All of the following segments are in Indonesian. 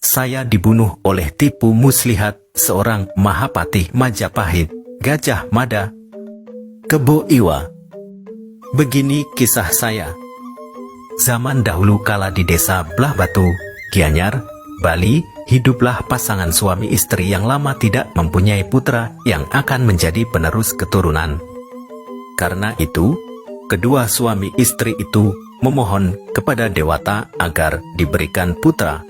Saya dibunuh oleh Tipu Muslihat, seorang Mahapatih Majapahit, Gajah Mada, Kebo Iwa. Begini kisah saya. Zaman dahulu kala di desa Belah Batu, Gianyar, Bali, hiduplah pasangan suami istri yang lama tidak mempunyai putra yang akan menjadi penerus keturunan. Karena itu, kedua suami istri itu memohon kepada Dewata agar diberikan putra.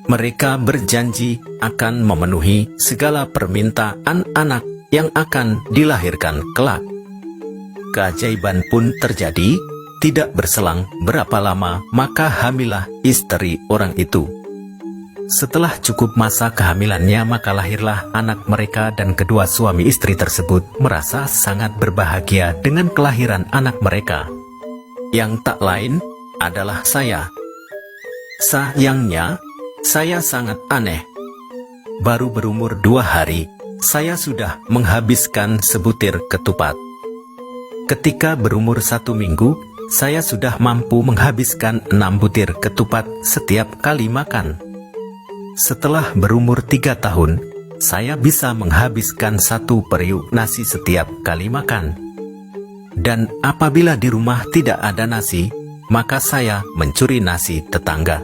Mereka berjanji akan memenuhi segala permintaan anak yang akan dilahirkan kelak. Keajaiban pun terjadi, tidak berselang berapa lama maka hamilah istri orang itu. Setelah cukup masa kehamilannya maka lahirlah anak mereka dan kedua suami istri tersebut merasa sangat berbahagia dengan kelahiran anak mereka. Yang tak lain adalah saya. Sayangnya, saya sangat aneh. Baru berumur 2 hari, saya sudah menghabiskan sebutir ketupat. Ketika berumur 1 minggu, saya sudah mampu menghabiskan 6 butir ketupat setiap kali makan. Setelah berumur 3 tahun, saya bisa menghabiskan 1 periuk nasi setiap kali makan. Dan apabila di rumah tidak ada nasi, maka saya mencuri nasi tetangga.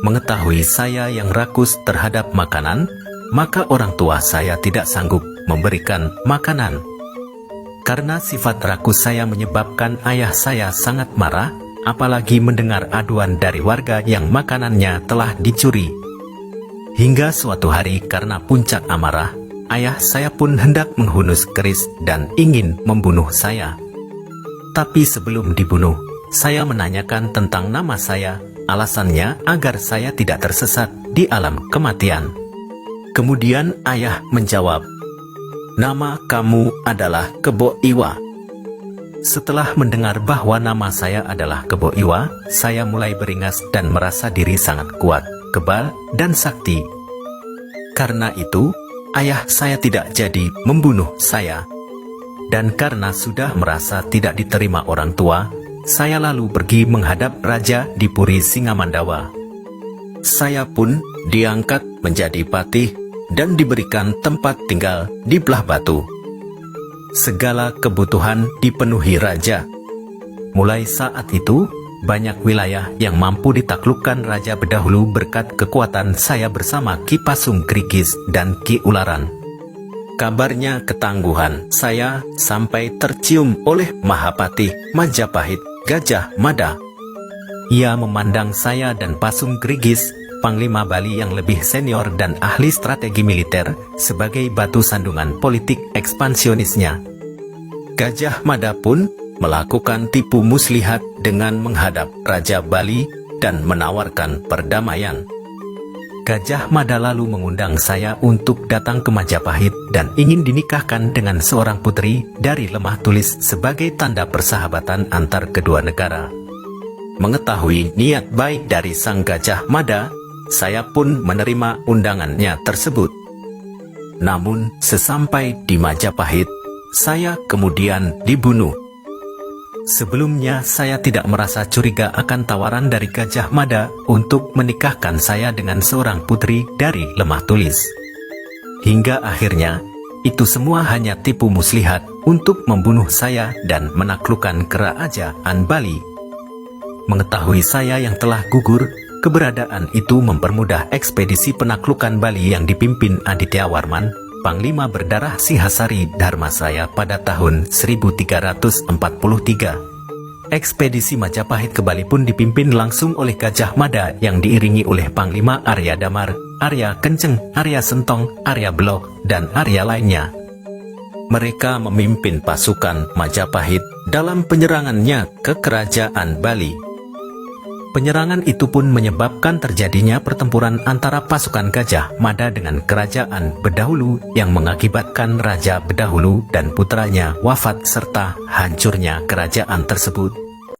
Mengetahui saya yang rakus terhadap makanan, maka orang tua saya tidak sanggup memberikan makanan. Karena sifat rakus saya menyebabkan ayah saya sangat marah, apalagi mendengar aduan dari warga yang makanannya telah dicuri. Hingga suatu hari karena puncak amarah, ayah saya pun hendak menghunus keris dan ingin membunuh saya. Tapi sebelum dibunuh, saya menanyakan tentang nama saya, alasannya agar saya tidak tersesat di alam kematian. Kemudian ayah menjawab, "Nama kamu adalah Kebo Iwa." Setelah mendengar bahwa nama saya adalah Kebo Iwa, saya mulai beringas dan merasa diri sangat kuat, kebal, dan sakti. Karena itu, ayah saya tidak jadi membunuh saya. Dan karena sudah merasa tidak diterima orang tua, saya lalu pergi menghadap Raja di Puri Singamandawa. Saya pun diangkat menjadi patih dan diberikan tempat tinggal di Belah Batu. Segala kebutuhan dipenuhi raja. Mulai saat itu, banyak wilayah yang mampu ditaklukkan raja berdahulu berkat kekuatan saya bersama Ki Pasung Krigis dan Ki Ularan. Kabarnya ketangguhan saya sampai tercium oleh Mahapatih Majapahit, Gajah Mada. Ia memandang saya dan Pasung Krigis, Panglima Bali yang lebih senior dan ahli strategi militer, sebagai batu sandungan politik ekspansionisnya. Gajah Mada pun melakukan tipu muslihat dengan menghadap Raja Bali dan menawarkan perdamaian. Gajah Mada lalu mengundang saya untuk datang ke Majapahit dan ingin dinikahkan dengan seorang putri dari Lemah Tulis sebagai tanda persahabatan antar kedua negara. Mengetahui niat baik dari sang Gajah Mada, saya pun menerima undangannya tersebut. Namun, sesampai di Majapahit, saya kemudian dibunuh. Sebelumnya, saya tidak merasa curiga akan tawaran dari Gajah Mada untuk menikahkan saya dengan seorang putri dari Lemah Tulis. Hingga akhirnya, itu semua hanya tipu muslihat untuk membunuh saya dan menaklukkan kerajaan Bali. Mengetahui saya yang telah gugur, keberadaan itu mempermudah ekspedisi penaklukan Bali yang dipimpin Aditya Warman, Panglima berdarah Singhasari Dharmasaya pada tahun 1343. Ekspedisi Majapahit ke Bali pun dipimpin langsung oleh Gajah Mada yang diiringi oleh Panglima Arya Damar, Arya Kenceng, Arya Sentong, Arya Blok, dan Arya lainnya. Mereka memimpin pasukan Majapahit dalam penyerangannya ke kerajaan Bali. Penyerangan itu pun menyebabkan terjadinya pertempuran antara pasukan Gajah Mada dengan kerajaan Bedahulu yang mengakibatkan Raja Bedahulu dan putranya wafat serta hancurnya kerajaan tersebut.